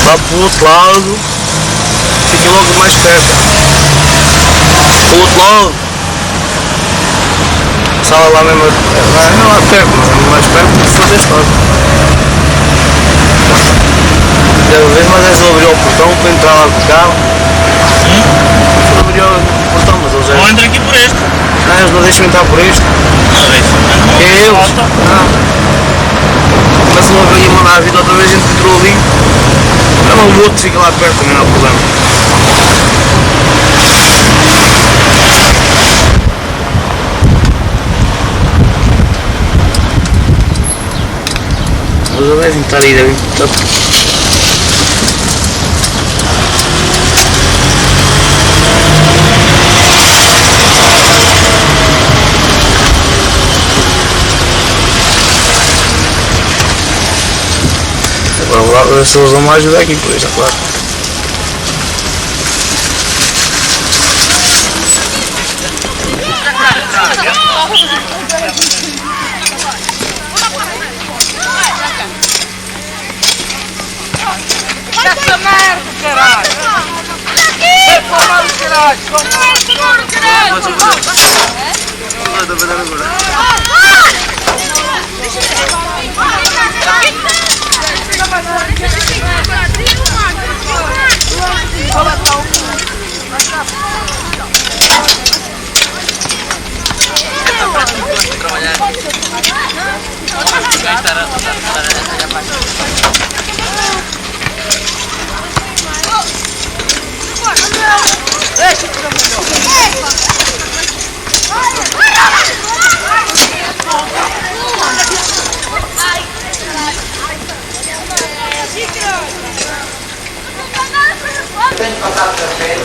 lá para o outro lado, fiquem logo mais perto. Para o outro lado. Sala lá mesmo, não lá perto, mas mais perto de fazer desse lado. Cada vez mais é só abrir o portão para entrar lá com o carro. Só abrir o portão, mas eles Ou entra aqui por este. não, eles não deixam entrar por este. É eles. Começam a abrir e mandar a vida outra vez, a gente entrou ali. Não, o outro fica lá perto, também não há problema. Mas eu devem estar aí, devem estar. Agora se eles dão uma ajuda aqui, por isso, é claro. Essa merda, caralho! Vai tomar o caralho!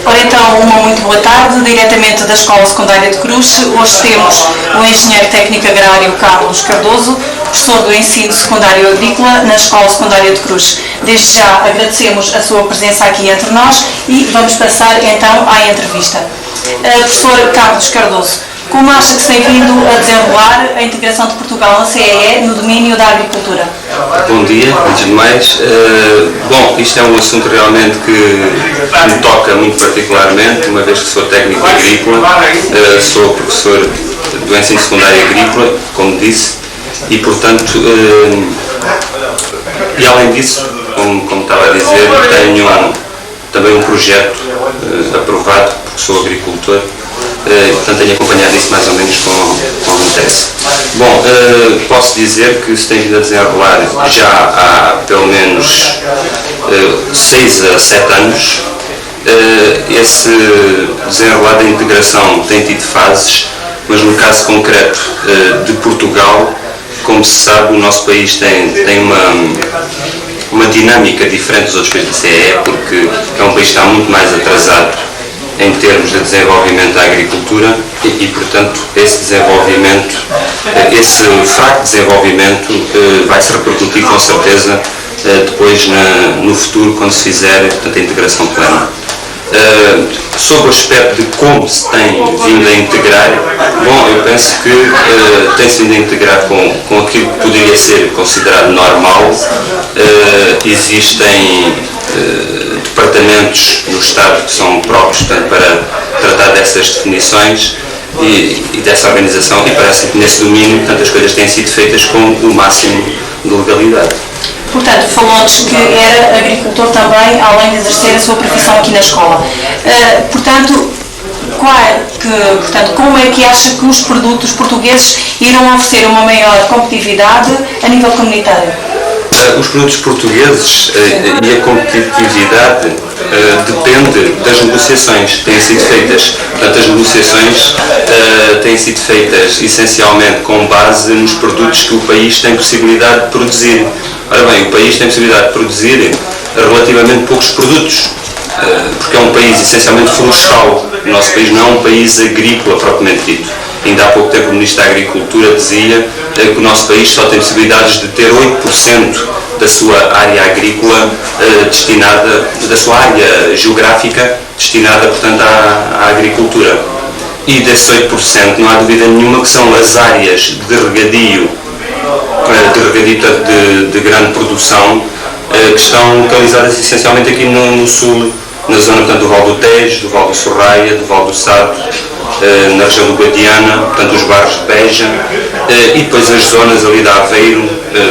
Ora então, uma muito boa tarde, diretamente da Escola Secundária de Cruz. Hoje temos o Engenheiro Técnico Agrário Carlos Cardoso, professor do Ensino Secundário Agrícola na Escola Secundária de Cruz. Desde já agradecemos a sua presença aqui entre nós e vamos passar então à entrevista. Professor Carlos Cardoso, como acha que se tem vindo a desenrolar a integração de Portugal na CEE no domínio da agricultura? Bom dia, antes de mais. Bom, isto é um assunto realmente que me toca muito particularmente, uma vez que sou técnico agrícola, sou professor do ensino secundário agrícola, como disse, e portanto, e além disso, como estava a dizer, tenho também um projeto aprovado, porque sou agricultor, portanto tenho acompanhado isso mais ou menos com interesse. Bom, posso dizer que se tem vindo a desenrolar já há pelo menos 6 a 7 anos. Esse desenrolar da integração tem tido fases, mas no caso concreto de Portugal, como se sabe, o nosso país tem uma dinâmica diferente dos outros países da CEE, porque é um país que está muito mais atrasado em termos de desenvolvimento da agricultura e portanto, esse desenvolvimento, esse fraco desenvolvimento vai se repercutir com certeza depois no futuro, quando se fizer a integração plena. Sobre o aspecto de como se tem vindo a integrar, bom, eu penso que tem-se vindo a integrar com aquilo que poderia ser considerado normal. Existem departamentos no Estado que são próprios, portanto, para tratar dessas definições e dessa organização, e parece que nesse domínio, portanto, as coisas têm sido feitas com o máximo de legalidade. Portanto, falou-nos que era agricultor também, além de exercer a sua profissão aqui na escola. Portanto, como é que acha que os produtos portugueses irão oferecer uma maior competitividade a nível comunitário? Os produtos portugueses e a competitividade depende das negociações que têm sido feitas. Portanto, as negociações têm sido feitas essencialmente com base nos produtos que o país tem possibilidade de produzir. Ora bem, o país tem possibilidade de produzir relativamente poucos produtos, porque é um país essencialmente florestal. O nosso país não é um país agrícola propriamente dito. Ainda há pouco tempo o Ministro da Agricultura dizia que o nosso país só tem possibilidades de ter 8% da sua área agrícola destinada, da sua área geográfica destinada, portanto, à agricultura. E desses 8% não há dúvida nenhuma que são as áreas de regadio de grande produção que estão localizadas essencialmente aqui no sul, na zona, portanto, do Val do Tejo, do Val do Sorraia, do Val do Sado, na região do Guadiana, portanto, os bairros de Beja, e depois as zonas ali da Aveiro,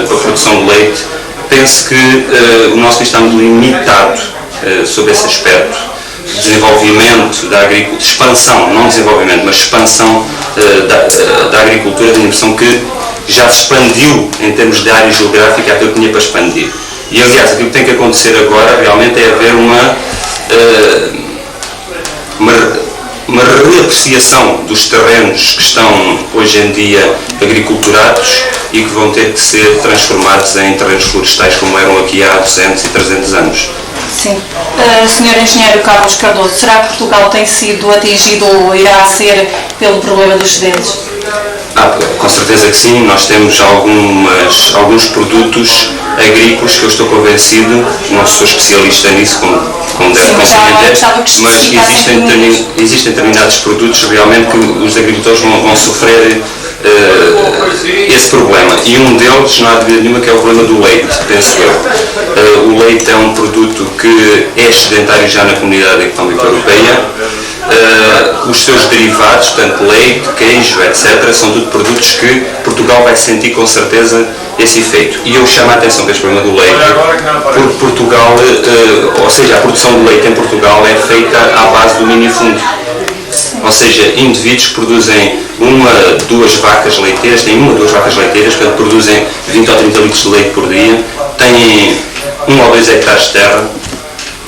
para a produção de leite. Penso que o nosso país está muito limitado sobre esse aspecto. Desenvolvimento da agricultura, expansão, não desenvolvimento, mas expansão da agricultura, tenho a impressão que já se expandiu em termos de área geográfica aquilo que tinha para expandir. E aliás, aquilo que tem que acontecer agora realmente é haver uma reapreciação dos terrenos que estão hoje em dia agriculturados e que vão ter que ser transformados em terrenos florestais como eram aqui há 200 e 300 anos. Sim. Sr. Engenheiro Carlos Cardoso, será que Portugal tem sido atingido ou irá ser pelo problema dos excedentes? Com certeza que sim, nós temos alguns produtos agrícolas que eu estou convencido, não sou especialista nisso, como deve compreender, mas existem determinados produtos realmente que os agricultores vão sofrer esse problema, e um deles, não há dúvida nenhuma, que é o problema do leite, penso eu. O leite é um produto que é excedentário já na Comunidade Económica Europeia. Os seus derivados, portanto leite, queijo, etc., são tudo produtos que Portugal vai sentir com certeza esse efeito. E eu chamo a atenção para este problema do leite, porque Portugal, ou seja, a produção de leite em Portugal é feita à base do minifúndio. Ou seja, indivíduos que produzem uma, duas vacas leiteiras, portanto produzem 20 ou 30 litros de leite por dia, têm 1 ou 2 hectares de terra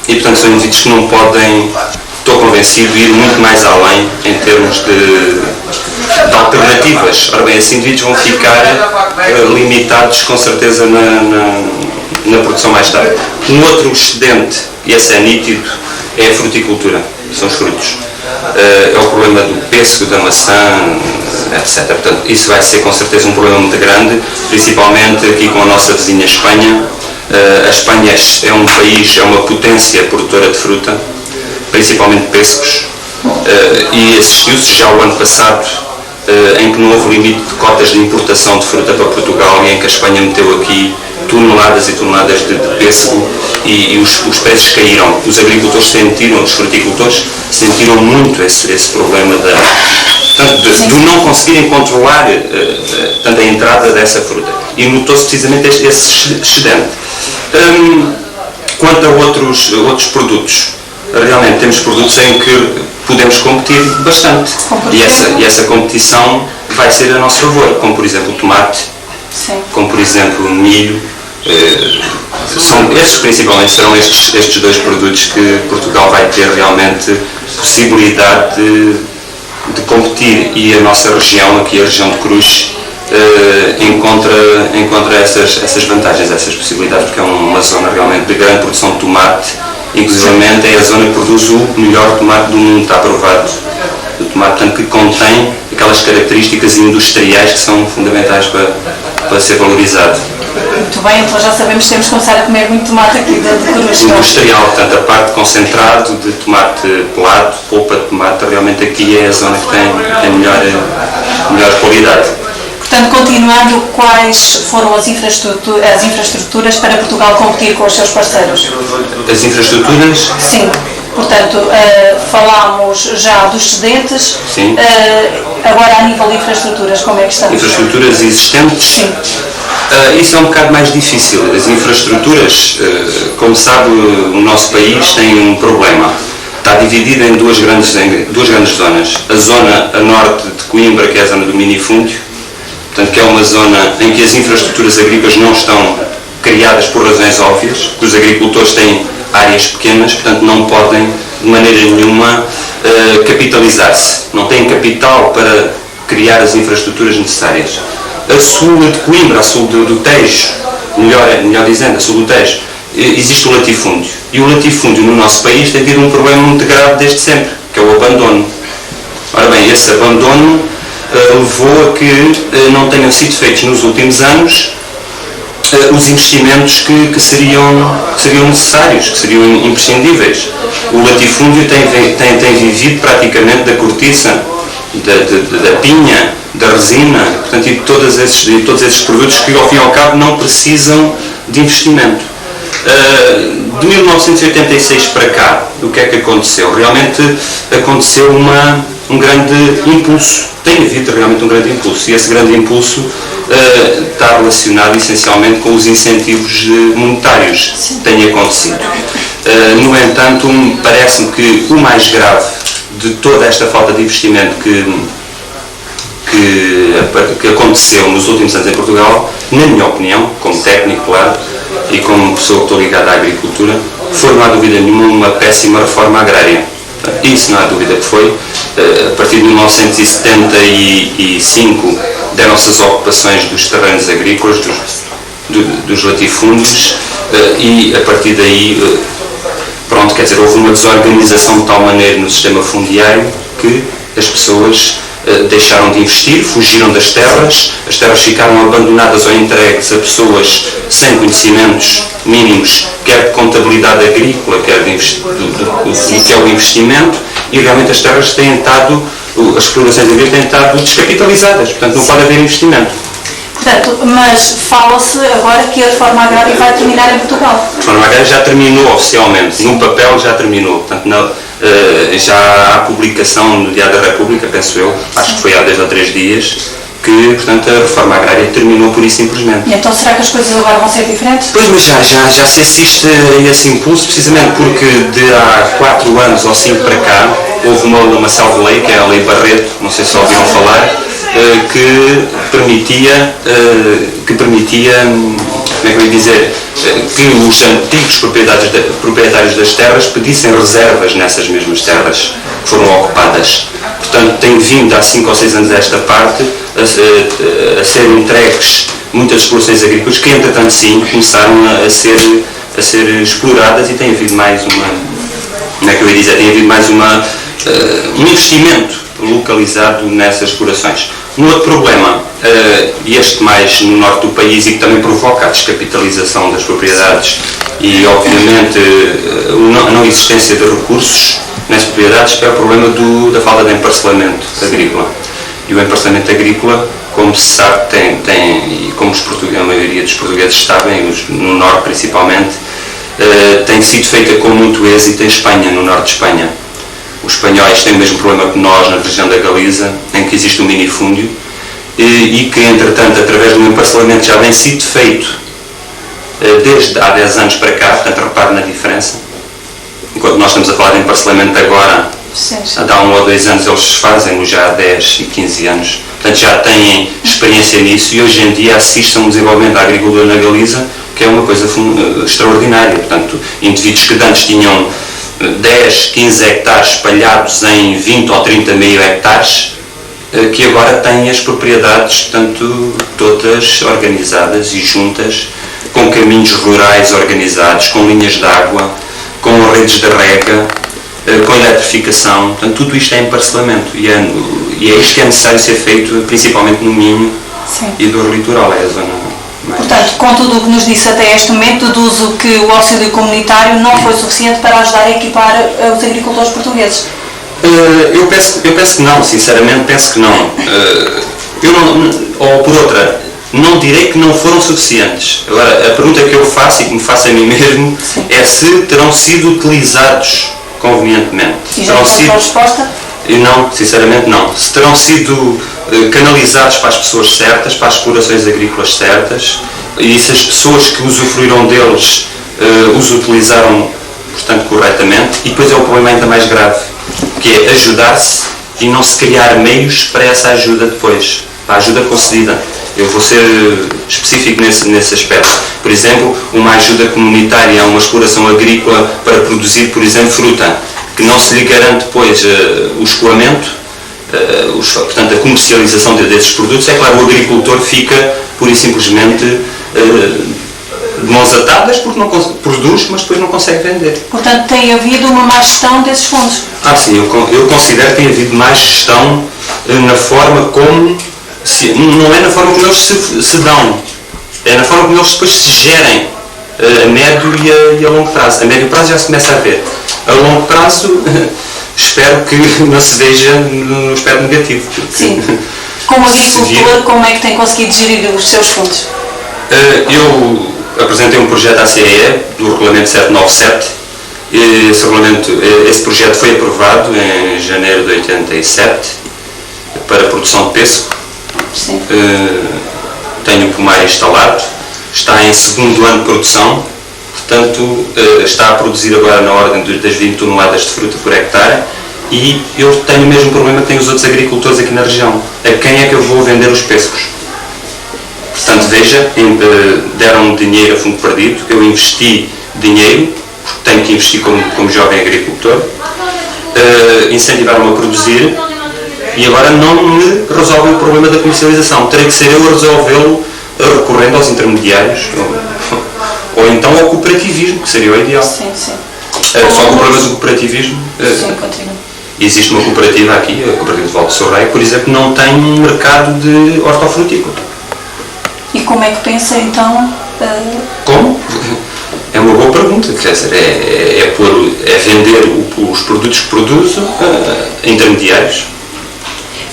e, portanto, são indivíduos que não podem, estou convencido, ir muito mais além em termos de alternativas. Ora bem, esses indivíduos vão ficar limitados com certeza na produção mais tarde. Um outro excedente, e esse é nítido, é a fruticultura, são os frutos. É o problema do pêssego, da maçã, etc. Portanto, isso vai ser com certeza um problema muito grande, principalmente aqui com a nossa vizinha Espanha. A Espanha é um país, é uma potência produtora de fruta, principalmente pêssegos, e assistiu-se já o ano passado em que não houve limite de cotas de importação de fruta para Portugal e em que a Espanha meteu aqui toneladas e toneladas de pêssego e os preços caíram. Os agricultores sentiram, os fruticultores sentiram muito esse problema de não conseguirem controlar tanto a entrada dessa fruta. E notou-se precisamente esse excedente. Quanto a outros produtos, realmente temos produtos em que podemos competir bastante. E essa competição vai ser a nosso favor, como por exemplo o tomate, como por exemplo o milho. Principalmente serão estes dois produtos que Portugal vai ter realmente possibilidade de competir, e a nossa região, aqui a região de Cruz, encontra essas vantagens, essas possibilidades, porque é uma zona realmente de grande produção de tomate. Inclusivamente é a zona que produz o melhor tomate do mundo, está aprovado. O tomate, portanto, que contém aquelas características industriais que são fundamentais para ser valorizado. Muito bem, então já sabemos que temos que começar a comer muito tomate aqui de Cruz. Industrial, portanto, a parte concentrado de tomate pelado, polpa de tomate, realmente aqui é a zona que tem melhor qualidade. Portanto, continuando, quais foram as infraestruturas para Portugal competir com os seus parceiros? As infraestruturas? Sim. Portanto, falámos já dos excedentes. Sim. Agora, a nível de infraestruturas, como é que estamos? Infraestruturas existentes? Sim. Isso é um bocado mais difícil. As infraestruturas, como sabe, o nosso país tem um problema. Está dividido em duas grandes zonas. A zona a norte de Coimbra, que é a zona do minifúndio, portanto, que é uma zona em que as infraestruturas agrícolas não estão criadas por razões óbvias, porque os agricultores têm áreas pequenas, portanto não podem de maneira nenhuma capitalizar-se. Não têm capital para criar as infraestruturas necessárias. A sul de Coimbra, a sul do Tejo, melhor dizendo, a sul do Tejo, existe o latifúndio. E o latifúndio no nosso país tem tido um problema muito grave desde sempre, que é o abandono. Ora bem, esse abandono levou a que não tenham sido feitos nos últimos anos os investimentos que seriam necessários, que seriam imprescindíveis. O latifúndio tem vivido praticamente da cortiça, da pinha, da resina, portanto, e de todos esses produtos que, ao fim e ao cabo, não precisam de investimento. De 1986 para cá, o que é que aconteceu? Realmente aconteceu um grande impulso, tem havido realmente um grande impulso, e esse grande impulso está relacionado essencialmente com os incentivos monetários que têm acontecido. No entanto, parece-me que o mais grave de toda esta falta de investimento que aconteceu nos últimos anos em Portugal, na minha opinião, como técnico, claro, e como pessoa que estou ligada à agricultura, foi, não há dúvida nenhuma, uma péssima reforma agrária. Isso não há dúvida que foi. A partir de 1975 deram-se as ocupações dos terrenos agrícolas, dos latifúndios, e a partir daí, pronto, quer dizer, houve uma desorganização de tal maneira no sistema fundiário que as pessoas deixaram de investir, fugiram das terras, as terras ficaram abandonadas ou entregues a pessoas sem conhecimentos mínimos, quer de contabilidade agrícola, quer do que é o investimento, e realmente as terras têm estado, as explorações agrícolas têm estado descapitalizadas, portanto não pode haver investimento. Portanto, mas fala-se agora que a reforma agrária vai terminar em Portugal. A reforma agrária já terminou oficialmente, no papel já terminou, portanto já há publicação no Diário da República, penso eu, acho que foi há 2 ou 3 dias, que, portanto, a reforma agrária terminou por isso simplesmente. E então será que as coisas agora vão ser diferentes? Pois, mas já se assiste a esse impulso, precisamente porque de há 4 anos ou 5 para cá, houve uma salvo-lei, que é a Lei Barreto, não sei se ouviram falar, que permitia, como é que eu ia dizer, que os antigos proprietários das terras pedissem reservas nessas mesmas terras que foram ocupadas. Portanto, tem vindo há 5 ou 6 anos esta parte a ser entregues muitas explorações agrícolas que, entretanto, sim, começaram a ser exploradas, e tem havido mais como é que eu ia dizer, tem havido mais um investimento localizado nessas explorações. Um outro problema, este mais no norte do país, e que também provoca a descapitalização das propriedades e, obviamente, a não existência de recursos nessas propriedades, é o problema da falta de emparcelamento agrícola. E o emparcelamento agrícola, como se sabe, e como a maioria dos portugueses sabem, no norte principalmente, tem sido feita com muito êxito em Espanha, no norte de Espanha. Os espanhóis têm o mesmo problema que nós na região da Galiza, em que existe um minifúndio, e que, entretanto, através do emparcelamento já vem sido feito desde há 10 anos para cá, portanto, repare na diferença. Enquanto nós estamos a falar de emparcelamento agora, há 1 ou 2 anos eles fazem-no já há 10 e 15 anos. Portanto, já têm experiência nisso, e hoje em dia assistem a um desenvolvimento da agricultura na Galiza, que é uma coisa extraordinária. Portanto, indivíduos que antes tinham 10, 15 hectares espalhados em 20 ou 30 mil hectares, que agora têm as propriedades, portanto, todas organizadas e juntas, com caminhos rurais organizados, com linhas de água, com redes de rega, com eletrificação. Portanto, tudo isto é emparcelamento, e é isto que é necessário ser feito, principalmente no Minho. Sim. E do litoral, é a zona mais... Portanto, com tudo o que nos disse até este momento, deduzo que o auxílio comunitário não foi suficiente para ajudar a equipar os agricultores portugueses. Eu penso que não, sinceramente penso que não. Ou por outra, não direi que não foram suficientes. Agora, a pergunta que eu faço e que me faço a mim mesmo, sim, é se terão sido utilizados convenientemente. E já tem a resposta? Não, sinceramente não. Se terão sido canalizados para as pessoas certas, para as explorações agrícolas certas, e se as pessoas que usufruíram deles os utilizaram, portanto, corretamente. E depois é o problema ainda mais grave, que é ajudar-se e não se criar meios para essa ajuda depois, para a ajuda concedida. Eu vou ser específico nesse aspecto. Por exemplo, uma ajuda comunitária a uma exploração agrícola para produzir, por exemplo, fruta, que não se lhe garante depois o escoamento, portanto, a comercialização desses produtos. É claro, o agricultor fica, pura e simplesmente, de mãos atadas, porque não produz, mas depois não consegue vender. Portanto, tem havido uma má gestão desses fundos? Sim, eu considero que tem havido má gestão na forma como... não é na forma como eles se dão, é na forma como eles depois se gerem, a médio e a longo prazo. A médio prazo já se começa a ver. A longo prazo, espero que não se veja no aspecto negativo. Sim. Como agricultor, como é que tem conseguido gerir os seus fundos? apresentei um projeto à CEE do Regulamento 797. Esse projeto foi aprovado em janeiro de 87 para a produção de pêssego. Sim. Tenho o pomar instalado, está em segundo ano de produção, portanto está a produzir agora na ordem das 20 toneladas de fruta por hectare, e eu tenho o mesmo problema que têm os outros agricultores aqui na região. A quem é que eu vou vender os pêssegos? Portanto, veja, deram-me dinheiro a fundo perdido, eu investi dinheiro, porque tenho que investir como jovem agricultor, incentivaram-me a produzir, e agora não me resolvem o problema da comercialização. Terei que ser eu a resolvê-lo recorrendo aos intermediários, ou então ao cooperativismo, que seria o ideal. Sim, sim. Só que o problema do cooperativismo... Sim, continua. Existe uma cooperativa aqui, a Cooperativa de Val de Sorraia, por exemplo, que não tem um mercado de hortofrutícola. E como é que pensa então? Como? É uma boa pergunta, quer dizer, é vender os produtos que produzo a intermediários.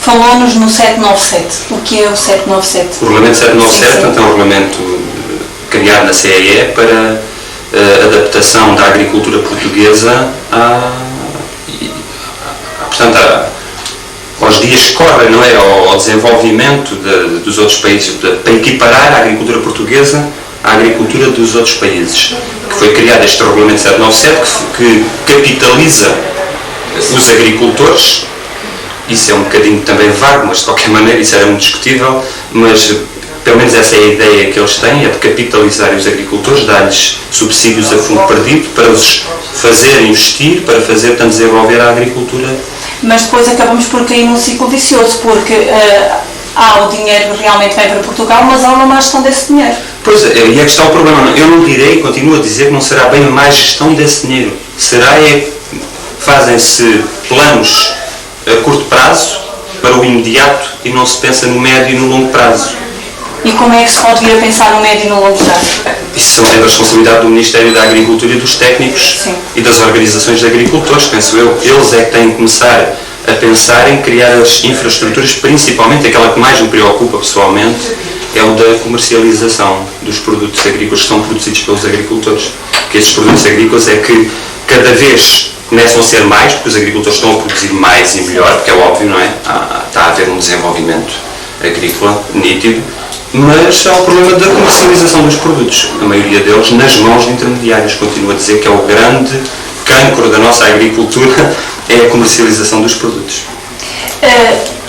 Falou-nos no 797. O que é o 797? O Regulamento 797, sim. portanto, é um regulamento criado na CEE para a adaptação da agricultura portuguesa aos dias que correm, não é? Ao desenvolvimento dos outros países, para equiparar a agricultura portuguesa à agricultura dos outros países. Que foi criado este Regulamento 797, que capitaliza os agricultores. Isso é um bocadinho também vago, mas de qualquer maneira isso era muito discutível, mas pelo menos essa é a ideia que eles têm, é de capitalizar os agricultores, dar-lhes subsídios a fundo perdido para os fazer investir, para fazer, portanto, desenvolver a agricultura. Mas depois acabamos por cair num ciclo vicioso, porque o dinheiro realmente vem para Portugal, mas há uma má gestão desse dinheiro. Pois, e é que está o problema. Eu não direi, continuo a dizer que não será bem a má gestão desse dinheiro. Fazem-se planos a curto prazo para o imediato e não se pensa no médio e no longo prazo. E como é que se pode vir a pensar no médio e no longo prazo? Isso é a responsabilidade do Ministério da Agricultura e dos técnicos. Sim. E das organizações de agricultores, penso eu. Eles é que têm que começar a pensar em criar as infraestruturas, principalmente aquela que mais me preocupa pessoalmente, é o da comercialização dos produtos agrícolas que são produzidos pelos agricultores. Porque esses produtos agrícolas é que cada vez começam a ser mais, porque os agricultores estão a produzir mais e melhor, porque é óbvio, não é? Está a haver um desenvolvimento agrícola nítido, mas há o problema da comercialização dos produtos. A maioria deles nas mãos de intermediários. Continuo a dizer que é o grande cancro da nossa agricultura, é a comercialização dos produtos.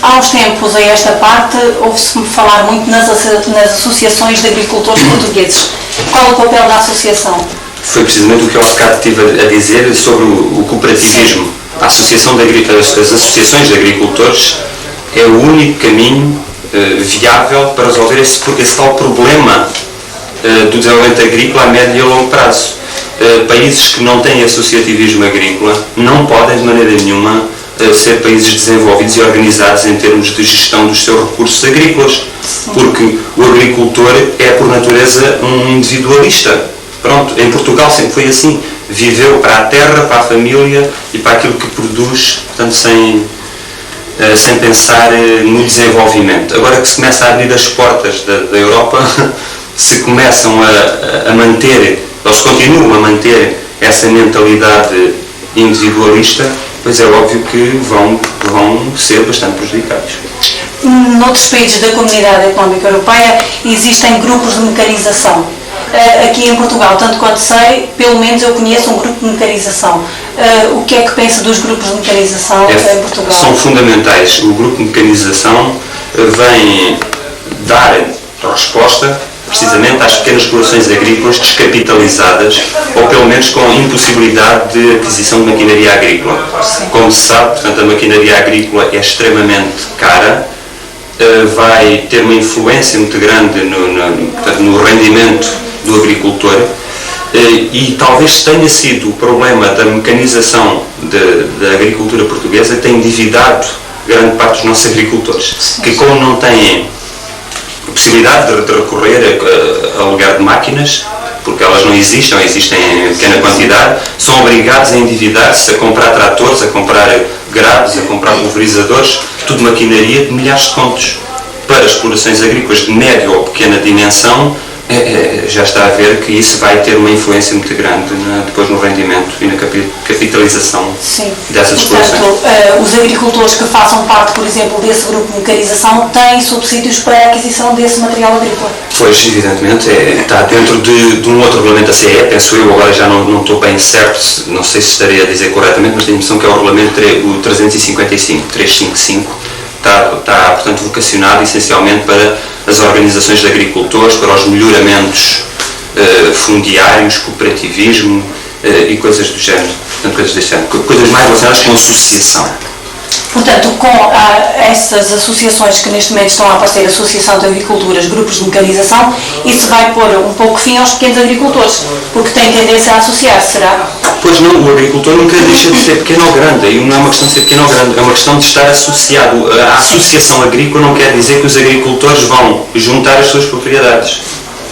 Há uns tempos a esta parte, ouve-se falar muito nas associações de agricultores portugueses. Qual é o papel da associação? Foi precisamente o que eu há bocado estive a dizer sobre o cooperativismo. As associações de agricultores é o único caminho viável para resolver esse tal problema do desenvolvimento agrícola a médio e a longo prazo. Países que não têm associativismo agrícola não podem de maneira nenhuma ser países desenvolvidos e organizados em termos de gestão dos seus recursos agrícolas, porque o agricultor é por natureza um individualista. Pronto, em Portugal sempre foi assim, viveu para a terra, para a família e para aquilo que produz, portanto sem pensar no desenvolvimento. Agora que se começa a abrir as portas da Europa, se começam a manter, eles continuam a manter essa mentalidade individualista, pois é óbvio que vão ser bastante prejudicados. Noutros países da Comunidade Económica Europeia existem grupos de mecanização. Aqui em Portugal, tanto quanto sei, pelo menos eu conheço um grupo de mecanização. O que é que pensa dos grupos de mecanização em Portugal? São fundamentais. O grupo de mecanização vem dar resposta precisamente às pequenas explorações agrícolas descapitalizadas ou pelo menos com impossibilidade de aquisição de maquinaria agrícola. Sim. Como se sabe, portanto, a maquinaria agrícola é extremamente cara, vai ter uma influência muito grande no rendimento do agricultor e talvez tenha sido o problema da mecanização da agricultura portuguesa que tem endividado grande parte dos nossos agricultores, que como não têm possibilidade de recorrer a lugar de máquinas, porque elas não existem, ou existem em pequena quantidade, são obrigados a endividar-se, a comprar tratores, a comprar graves, a comprar pulverizadores, tudo maquinaria de milhares de contos. Para explorações agrícolas de média ou pequena dimensão, já está a ver que isso vai ter uma influência muito grande depois no rendimento e na capitalização dessas explorações. Portanto, os agricultores que façam parte, por exemplo, desse grupo de mecanização têm subsídios para a aquisição desse material agrícola? Pois, evidentemente, está dentro de um outro regulamento da CE, penso eu, agora já não estou bem certo, não sei se estarei a dizer corretamente, mas tenho a impressão que é o regulamento o 355, está, portanto, vocacionado essencialmente para as organizações de agricultores, para os melhoramentos fundiários, cooperativismo e coisas do género, portanto, coisas deste género, coisas mais relacionadas com associação. Portanto, com essas associações que neste momento estão a aparecer, Associação de Agriculturas, grupos de mecanização, isso vai pôr um pouco fim aos pequenos agricultores, porque têm tendência a associar-se, será? Pois não, o agricultor nunca deixa de ser pequeno ou grande, e não é uma questão de ser pequeno ou grande, é uma questão de estar associado. A associação agrícola não quer dizer que os agricultores vão juntar as suas propriedades.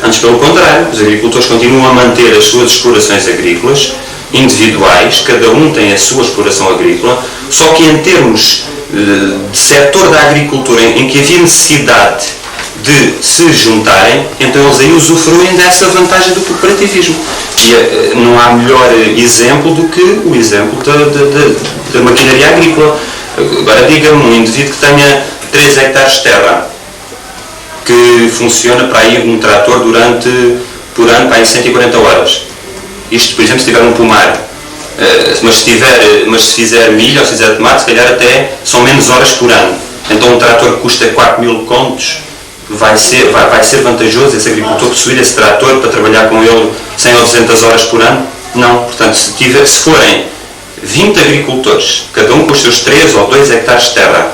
Antes, pelo contrário, os agricultores continuam a manter as suas explorações agrícolas individuais, cada um tem a sua exploração agrícola, só que em termos de setor da agricultura em que havia necessidade de se juntarem, então eles aí usufruem dessa vantagem do cooperativismo. E não há melhor exemplo do que o exemplo da maquinaria agrícola. Agora diga-me um indivíduo que tenha 3 hectares de terra, que funciona para aí um trator por ano para aí 140 horas. Isto, por exemplo, se tiver um pomar, mas se fizer milho ou se fizer tomate, se calhar até são menos horas por ano. Então um trator que custa 4.000 contos, vai ser vantajoso esse agricultor possuir esse trator para trabalhar com ele 100 ou 200 horas por ano? Não. Portanto, se forem 20 agricultores, cada um com os seus 3 ou 2 hectares de terra,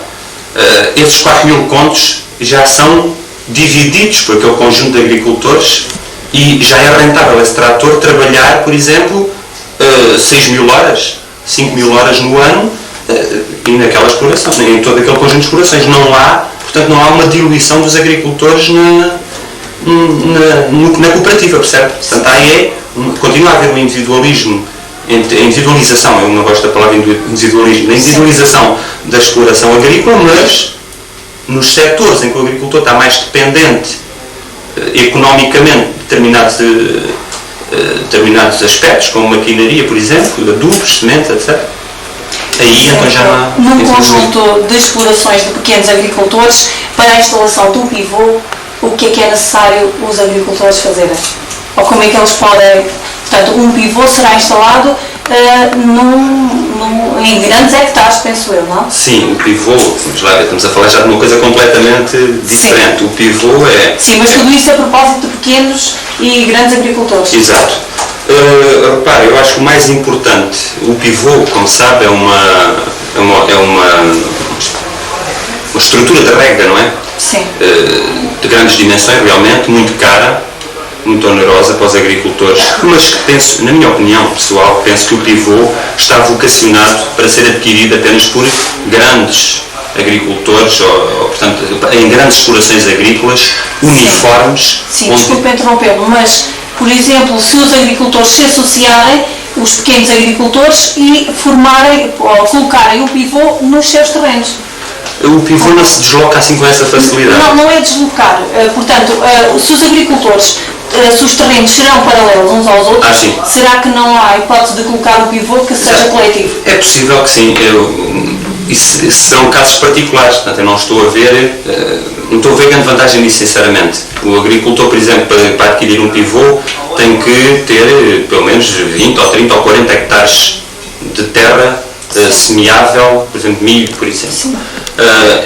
esses 4.000 contos já são divididos por aquele conjunto de agricultores e já é rentável esse trator trabalhar, por exemplo, 6.000 horas, 5.000 horas no ano e naquela exploração, em todo aquele conjunto de explorações. Portanto, não há uma diluição dos agricultores na cooperativa, percebe? Portanto, aí continua a haver um individualismo, a individualização, eu não gosto da palavra individualismo, a individualização da exploração agrícola, mas nos setores em que o agricultor está mais dependente economicamente de determinados aspectos, como maquinaria, por exemplo, adubos, sementes, etc. Aí então já não há... Num conjunto de explorações de pequenos agricultores, para a instalação do pivô, o que é necessário os agricultores fazerem? Ou como é que eles podem... Portanto, um pivô será instalado em grandes hectares, penso eu, não? Sim, o pivô, vamos lá ver, estamos a falar já de uma coisa completamente diferente. Sim. O pivô é... Sim, mas tudo isto a propósito de pequenos e grandes agricultores. Exato. Repare, eu acho que o mais importante, o pivô, como sabe, é uma estrutura de rega, não é? Sim. De grandes dimensões, realmente, muito cara, muito onerosa para os agricultores, mas penso, na minha opinião pessoal, penso que o pivô está vocacionado para ser adquirido apenas por grandes agricultores, ou portanto, em grandes explorações agrícolas, uniformes. Sim, desculpe interrompê-lo, mas, por exemplo, se os agricultores se associarem, os pequenos agricultores, e formarem, ou colocarem o pivô nos seus terrenos. O pivô não se desloca assim com essa facilidade? Não é deslocar. Portanto, se os agricultores, se os terrenos serão paralelos uns aos outros, será que não há hipótese de colocar o pivô que seja coletivo? É possível que sim. Isso serão casos particulares, portanto eu não estou a ver grande vantagem nisso, sinceramente. O agricultor, por exemplo, para adquirir um pivô, tem que ter pelo menos 20 ou 30 ou 40 hectares de terra semeável, por exemplo, milho, por exemplo.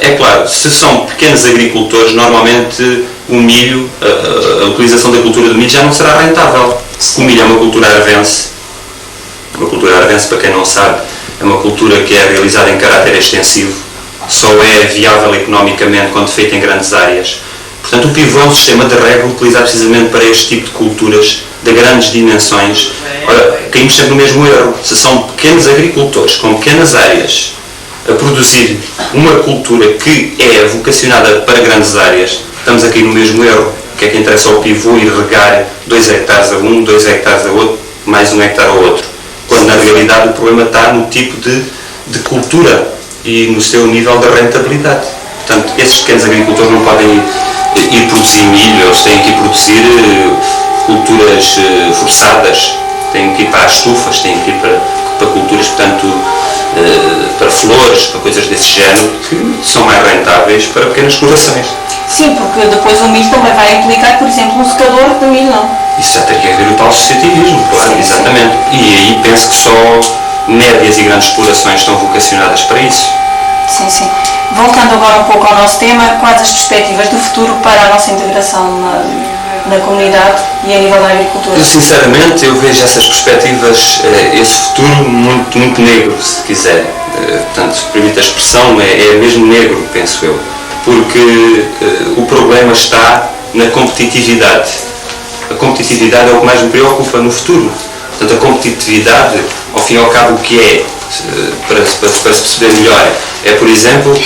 É claro, se são pequenos agricultores, normalmente o milho, a utilização da cultura do milho já não será rentável. O milho é uma cultura arvense. Uma cultura arvense, para quem não sabe, é uma cultura que é realizada em caráter extensivo. Só é viável economicamente quando feita em grandes áreas. Portanto, o pivô é um sistema de rega utilizado precisamente para este tipo de culturas de grandes dimensões. Ora, caímos sempre no mesmo erro. Se são pequenos agricultores com pequenas áreas a produzir uma cultura que é vocacionada para grandes áreas, estamos aqui no mesmo erro. O que é que interessa ao pivô ir regar 2 hectares a um, 2 hectares a outro, mais 1 hectare ao outro? Quando na realidade o problema está no tipo de cultura e no seu nível de rentabilidade. Portanto, esses pequenos agricultores não podem ir. ir produzir milho, eles têm que ir produzir culturas forçadas, têm que ir para as estufas, têm que ir para culturas, portanto, para flores, para coisas desse género, que são mais rentáveis para pequenas explorações. Sim, porque depois o milho também vai implicar, por exemplo, um secador de milho, não? Isso já teria que haver o tal associativismo, claro, Sim, exatamente. sim. E aí penso que só médias e grandes explorações estão vocacionadas para isso. Sim, sim. Voltando agora um pouco ao nosso tema, quais as perspectivas do futuro para a nossa integração na comunidade e a nível da agricultura? Eu, sinceramente, eu vejo essas perspectivas, esse futuro muito, muito negro, se quiser. Portanto, se permite a expressão, é mesmo negro, penso eu. Porque o problema está na competitividade. A competitividade é o que mais me preocupa no futuro. Portanto, a competitividade, ao fim e ao cabo, o que é? Para se perceber melhor, é, por exemplo,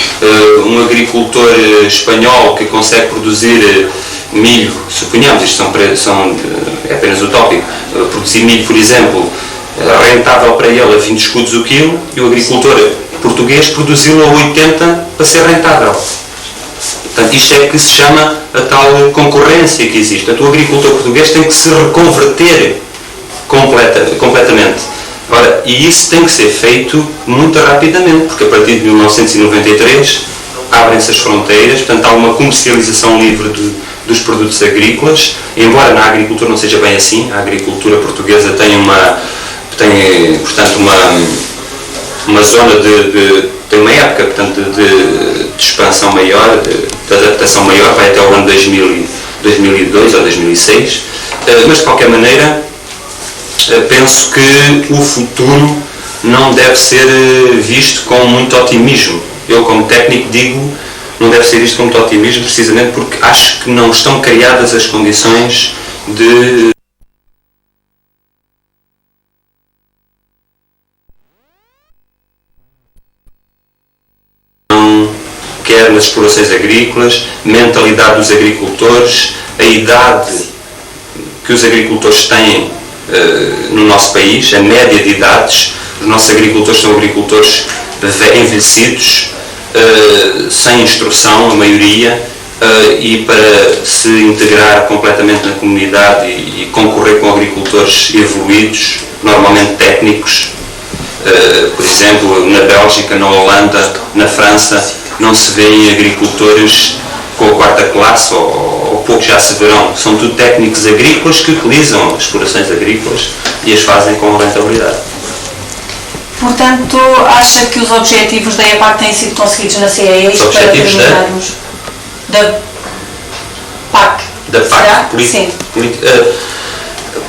um agricultor espanhol que consegue produzir milho, suponhamos, isto é apenas utópico, produzir milho, por exemplo, rentável para ele a 20 escudos o quilo, e o agricultor português produzi-lo a 80 para ser rentável. Portanto, isto é que se chama a tal concorrência que existe. Portanto, o agricultor português tem que se reconverter completamente. Ora, e isso tem que ser feito muito rapidamente, porque a partir de 1993 abrem-se as fronteiras, portanto há uma comercialização livre dos produtos agrícolas, embora na agricultura não seja bem assim. A agricultura portuguesa tem portanto, uma zona tem uma época, portanto, de expansão maior, de adaptação maior, vai até o ano 2002 ou 2006, mas de qualquer maneira penso que o futuro não deve ser visto com muito otimismo. Eu, como técnico, digo, não deve ser visto com muito otimismo, precisamente porque acho que não estão criadas as condições de quer nas explorações agrícolas, mentalidade dos agricultores, a idade que os agricultores têm no nosso país, a média de idades. Os nossos agricultores são agricultores envelhecidos, sem instrução, a maioria, e para se integrar completamente na comunidade e concorrer com agricultores evoluídos, normalmente técnicos, por exemplo, na Bélgica, na Holanda, na França, não se vêem agricultores com a quarta classe, ou pouco já se verão. São tudo técnicos agrícolas que utilizam as explorações agrícolas e as fazem com rentabilidade. Portanto, acha que os objetivos da EPAC têm sido conseguidos na CEE Os objetivos da PAC? Da PAC, Sim.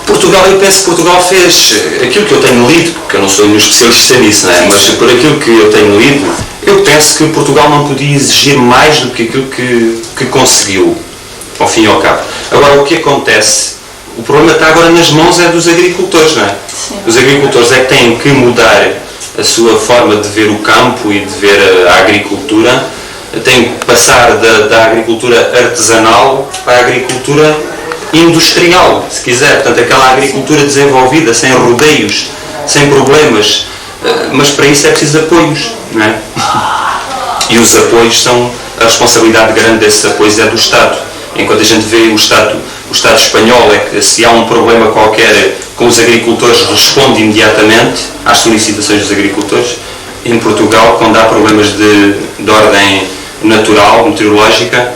Portugal, eu penso que Portugal fez aquilo que eu tenho lido, porque eu não sou nenhum especialista nisso, não é? Mas por aquilo que eu tenho lido, eu penso que Portugal não podia exigir mais do que aquilo que conseguiu, ao fim e ao cabo. Agora, o que acontece? O problema está agora nas mãos dos agricultores, não é? Sim. Os agricultores é que têm que mudar a sua forma de ver o campo e de ver a agricultura, têm que passar da agricultura artesanal para a agricultura industrial, se quiser. Portanto, aquela agricultura desenvolvida, sem rodeios, sem problemas, mas para isso é preciso apoios, não é? E os apoios são, a responsabilidade grande desses apoios é do Estado. Enquanto a gente vê o Estado espanhol, é que se há um problema qualquer com os agricultores, responde imediatamente às solicitações dos agricultores. Em Portugal, quando há problemas de ordem natural, meteorológica,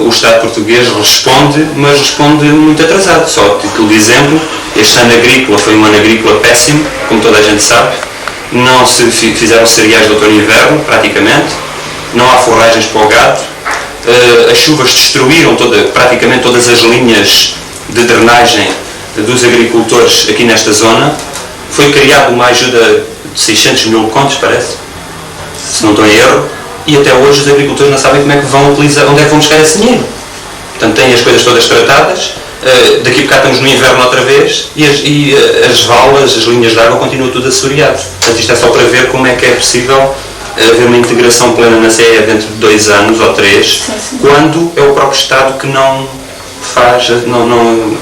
o Estado português responde, mas responde muito atrasado. Só a título de exemplo, este ano agrícola foi um ano agrícola péssimo, como toda a gente sabe. Não se fizeram cereais de outono e inverno, praticamente. Não há forragens para o gado. As chuvas destruíram praticamente todas as linhas de drenagem dos agricultores aqui nesta zona. Foi criada uma ajuda de 600 mil contos, parece, se não estou em erro, e até hoje os agricultores não sabem como é que vão utilizar, onde é que vão buscar esse dinheiro. Portanto, têm as coisas todas tratadas, daqui a cá estamos no inverno outra vez, e as valas, as linhas de água continuam tudo assoreado. Portanto, isto é só para ver como é que é possível haver uma integração plena na CEE dentro de 2 anos ou 3, quando é o próprio Estado que não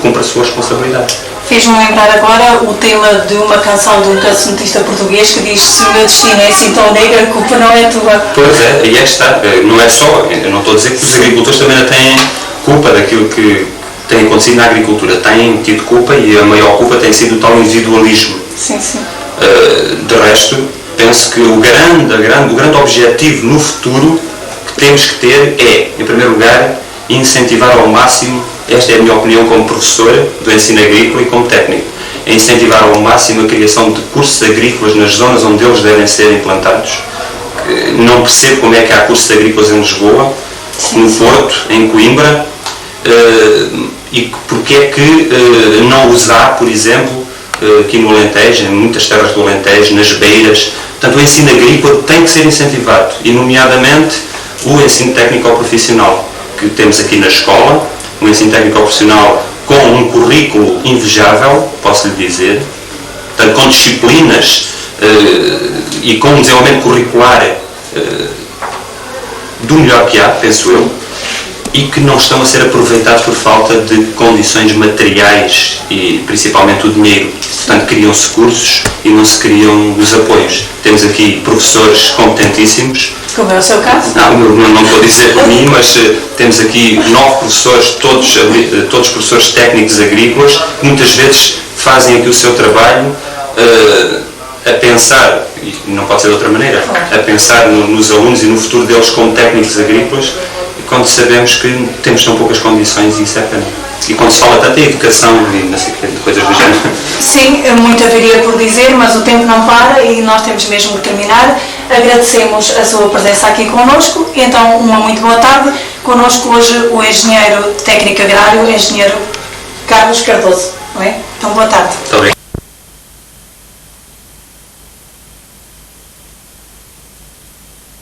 cumpre a sua responsabilidade. Fez-me lembrar agora o tema de uma canção de um cancionista português que diz: se o meu destino é assim tão negro, a culpa não é tua. Pois é, aí é que está. Não é só, eu não estou a dizer que os agricultores também têm culpa daquilo que tem acontecido na agricultura, têm tido culpa, e a maior culpa tem sido o tal individualismo. Sim, sim. De resto, penso que o grande objetivo no futuro que temos que ter é, em primeiro lugar, incentivar ao máximo, esta é a minha opinião como professor do ensino agrícola e como técnico, é incentivar ao máximo a criação de cursos agrícolas nas zonas onde eles devem ser implantados. Não percebo como é que há cursos agrícolas em Lisboa, no Porto, em Coimbra, e porque é que não os há, por exemplo, aqui no Alentejo, em muitas terras do Alentejo, nas beiras. Portanto, o ensino agrícola tem que ser incentivado, e nomeadamente o ensino técnico-profissional, que temos aqui na escola, um ensino técnico-profissional com um currículo invejável, posso lhe dizer, portanto, com disciplinas e com um desenvolvimento curricular do melhor que há, penso eu, e que não estão a ser aproveitados por falta de condições materiais e principalmente o dinheiro. Portanto, criam-se cursos e não se criam os apoios. Temos aqui professores competentíssimos. Como é o seu caso? Não estou a dizer por mim, mas temos aqui 9 professores, todos professores técnicos agrícolas, que muitas vezes fazem aqui o seu trabalho a pensar, e não pode ser de outra maneira, a pensar nos alunos e no futuro deles como técnicos agrícolas, quando sabemos que temos tão poucas condições, e isso é pena. E quando se fala tanto em educação e não sei o que, coisas do género. Sim, muito haveria por dizer, mas o tempo não para e nós temos mesmo que terminar. Agradecemos a sua presença aqui connosco, e então uma muito boa tarde. Connosco hoje o engenheiro técnico agrário, engenheiro Carlos Cardoso. Não é? Então boa tarde. Muito obrigado.